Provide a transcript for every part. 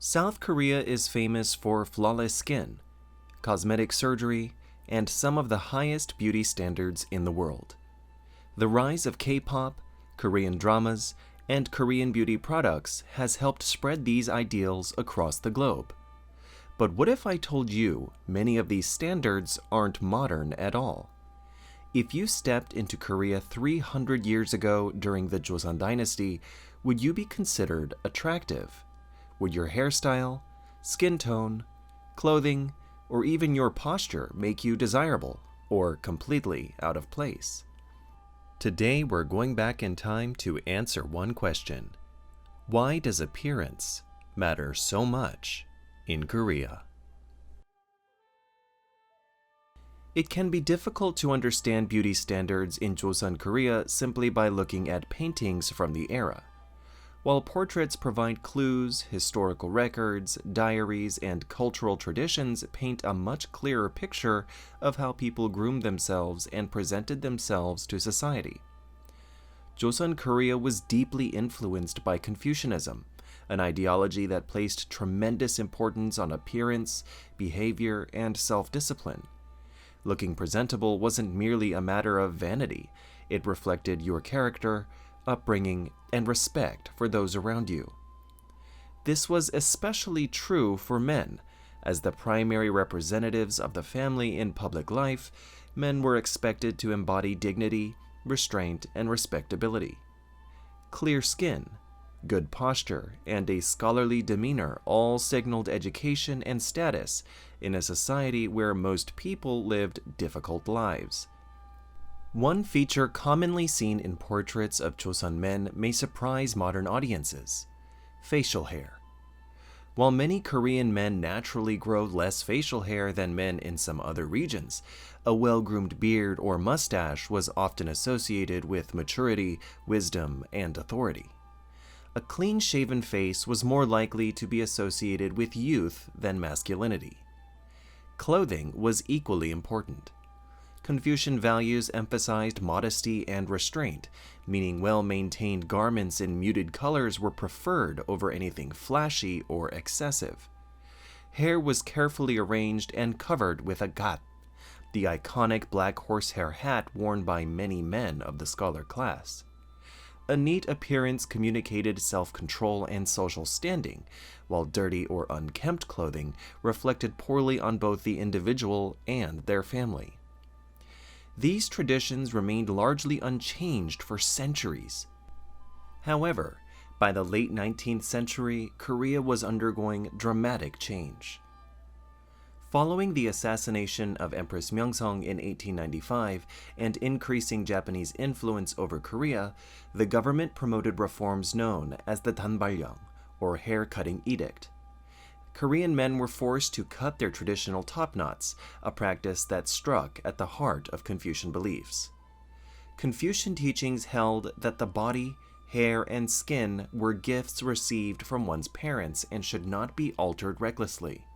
South Korea is famous for flawless skin, cosmetic surgery, and some of the highest beauty standards in the world. The rise of K-pop, Korean dramas, and Korean beauty products has helped spread these ideals across the globe. But what if I told you many of these standards aren't modern at all? If you stepped into Korea 300 years ago during the Joseon Dynasty, would you be considered attractive? Would your hairstyle, skin tone, clothing, or even your posture make you desirable or completely out of place? Today we're going back in time to answer one question. Why does appearance matter so much in Korea? It can be difficult to understand beauty standards in Joseon Korea simply by looking at paintings from the era. While portraits provide clues, historical records, diaries, and cultural traditions paint a much clearer picture of how people groomed themselves and presented themselves to society. Joseon Korea was deeply influenced by Confucianism, an ideology that placed tremendous importance on appearance, behavior, and self-discipline. Looking presentable wasn't merely a matter of vanity, it reflected your character, upbringing, and respect for those around you. This was especially true for men. As the primary representatives of the family in public life, men were expected to embody dignity, restraint, and respectability. Clear skin, good posture, and a scholarly demeanor all signaled education and status in a society where most people lived difficult lives. One feature commonly seen in portraits of Joseon men may surprise modern audiences: facial hair. While many Korean men naturally grow less facial hair than men in some other regions, a well-groomed beard or mustache was often associated with maturity, wisdom, and authority. A clean-shaven face was more likely to be associated with youth than masculinity. Clothing was equally important. Confucian values emphasized modesty and restraint, meaning well-maintained garments in muted colors were preferred over anything flashy or excessive. Hair was carefully arranged and covered with a gat, the iconic black horsehair hat worn by many men of the scholar class. A neat appearance communicated self-control and social standing, while dirty or unkempt clothing reflected poorly on both the individual and their family. These traditions remained largely unchanged for centuries. However, by the late 19th century, Korea was undergoing dramatic change. Following the assassination of Empress Myeongseong in 1895 and increasing Japanese influence over Korea, the government promoted reforms known as the Danbalyeong, or hair-cutting edict. Korean men were forced to cut their traditional top knots, a practice that struck at the heart of Confucian beliefs. Confucian teachings held that the body, hair, and skin were gifts received from one's parents and should not be altered recklessly.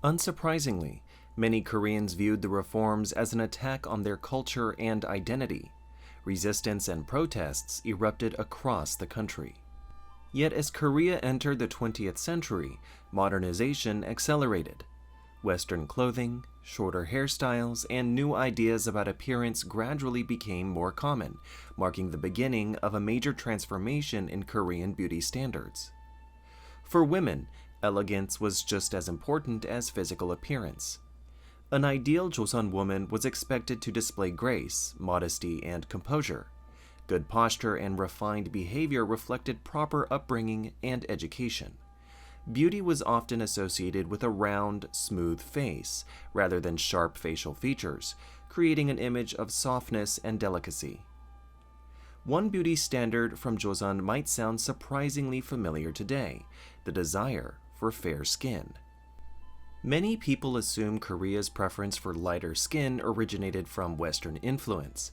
Unsurprisingly, many Koreans viewed the reforms as an attack on their culture and identity. Resistance and protests erupted across the country. Yet as Korea entered the 20th century, modernization accelerated. Western clothing, shorter hairstyles, and new ideas about appearance gradually became more common, marking the beginning of a major transformation in Korean beauty standards. For women, elegance was just as important as physical appearance. An ideal Joseon woman was expected to display grace, modesty, and composure. Good posture and refined behavior reflected proper upbringing and education. Beauty was often associated with a round, smooth face, rather than sharp facial features, creating an image of softness and delicacy. One beauty standard from Joseon might sound surprisingly familiar today: the desire for fair skin. Many people assume Korea's preference for lighter skin originated from Western influence,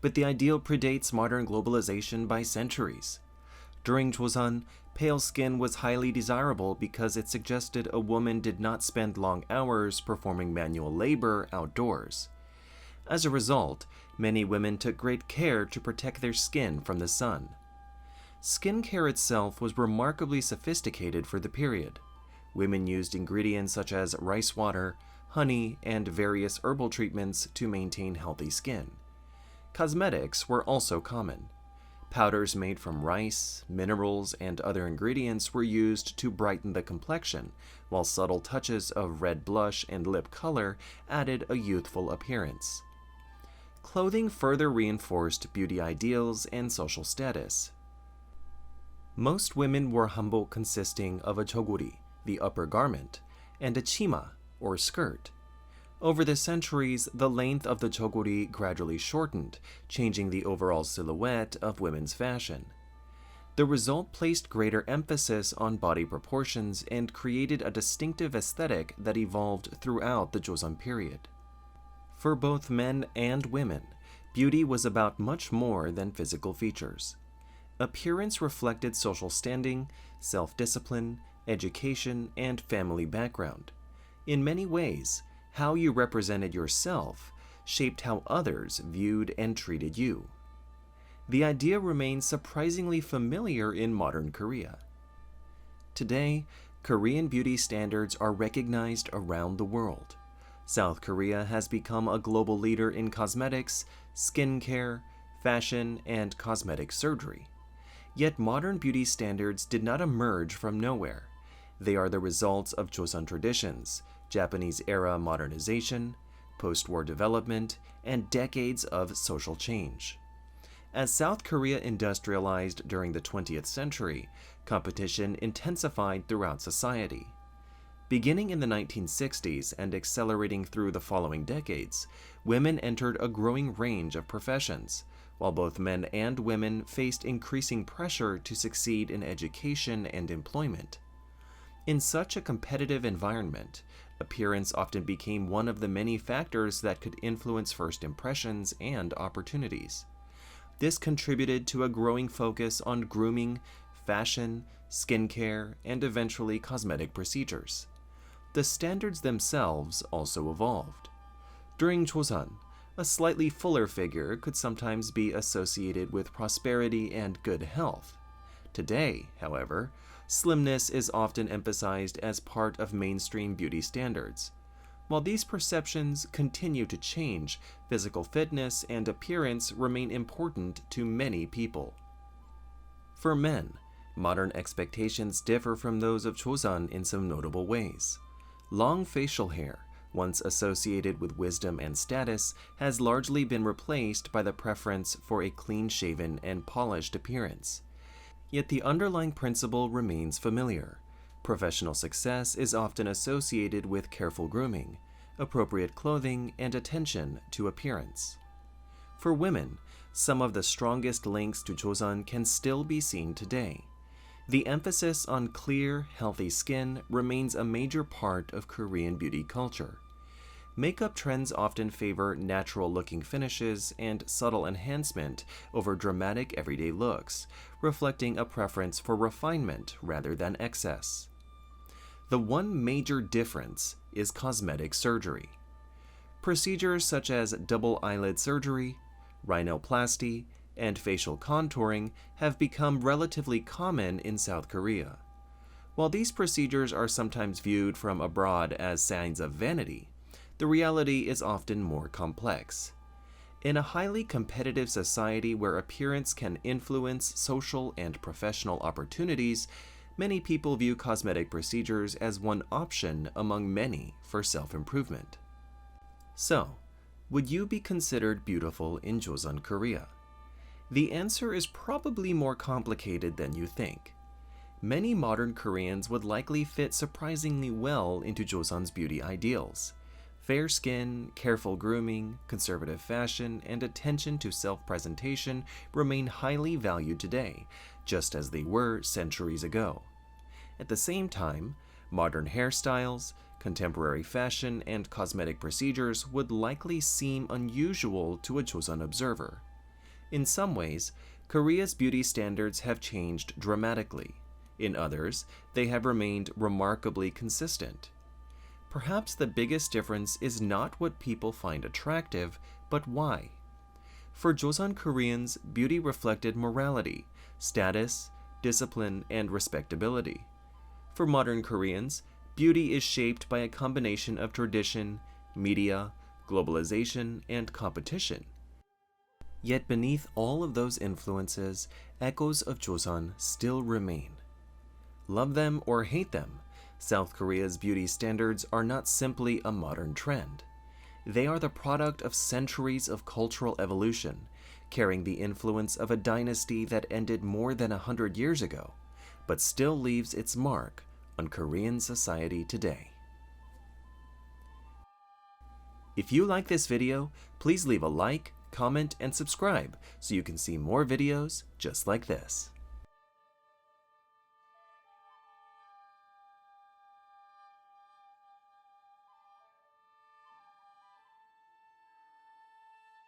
but the ideal predates modern globalization by centuries. During Joseon, pale skin was highly desirable because it suggested a woman did not spend long hours performing manual labor outdoors. As a result, many women took great care to protect their skin from the sun. Skincare itself was remarkably sophisticated for the period. Women used ingredients such as rice water, honey, and various herbal treatments to maintain healthy skin. Cosmetics were also common. Powders made from rice, minerals, and other ingredients were used to brighten the complexion, while subtle touches of red blush and lip color added a youthful appearance. Clothing further reinforced beauty ideals and social status. Most women wore hanbok consisting of a choguri, the upper garment, and a chima, or skirt. Over the centuries, the length of the choguri gradually shortened, changing the overall silhouette of women's fashion. The result placed greater emphasis on body proportions and created a distinctive aesthetic that evolved throughout the Joseon period. For both men and women, beauty was about much more than physical features. Appearance reflected social standing, self-discipline, education, and family background. In many ways, how you represented yourself shaped how others viewed and treated you. The idea remains surprisingly familiar in modern Korea. Today, Korean beauty standards are recognized around the world. South Korea has become a global leader in cosmetics, skincare, fashion, and cosmetic surgery. Yet modern beauty standards did not emerge from nowhere. They are the results of Joseon traditions, Japanese-era modernization, post-war development, and decades of social change. As South Korea industrialized during the 20th century, competition intensified throughout society. Beginning in the 1960s and accelerating through the following decades, women entered a growing range of professions, while both men and women faced increasing pressure to succeed in education and employment. In such a competitive environment, appearance often became one of the many factors that could influence first impressions and opportunities. This contributed to a growing focus on grooming, fashion, skincare, and eventually cosmetic procedures. The standards themselves also evolved. During Joseon, a slightly fuller figure could sometimes be associated with prosperity and good health. Today, however, slimness is often emphasized as part of mainstream beauty standards. While these perceptions continue to change, physical fitness and appearance remain important to many people. For men, modern expectations differ from those of Joseon in some notable ways. Long facial hair, once associated with wisdom and status, has largely been replaced by the preference for a clean-shaven and polished appearance. Yet the underlying principle remains familiar. Professional success is often associated with careful grooming, appropriate clothing, and attention to appearance. For women, some of the strongest links to Joseon can still be seen today. The emphasis on clear, healthy skin remains a major part of Korean beauty culture. Makeup trends often favor natural-looking finishes and subtle enhancement over dramatic everyday looks, reflecting a preference for refinement rather than excess. The one major difference is cosmetic surgery. Procedures such as double eyelid surgery, rhinoplasty, and facial contouring have become relatively common in South Korea. While these procedures are sometimes viewed from abroad as signs of vanity, the reality is often more complex. In a highly competitive society where appearance can influence social and professional opportunities, many people view cosmetic procedures as one option among many for self-improvement. So, would you be considered beautiful in Joseon Korea? The answer is probably more complicated than you think. Many modern Koreans would likely fit surprisingly well into Joseon's beauty ideals. Fair skin, careful grooming, conservative fashion, and attention to self-presentation remain highly valued today, just as they were centuries ago. At the same time, modern hairstyles, contemporary fashion, and cosmetic procedures would likely seem unusual to a Joseon observer. In some ways, Korea's beauty standards have changed dramatically. In others, they have remained remarkably consistent. Perhaps the biggest difference is not what people find attractive, but why. For Joseon Koreans, beauty reflected morality, status, discipline, and respectability. For modern Koreans, beauty is shaped by a combination of tradition, media, globalization, and competition. Yet beneath all of those influences, echoes of Joseon still remain. Love them or hate them, South Korea's beauty standards are not simply a modern trend. They are the product of centuries of cultural evolution, carrying the influence of a dynasty that ended more than 100 years ago, but still leaves its mark on Korean society today. If you like this video, please leave a like, comment, and subscribe so you can see more videos just like this.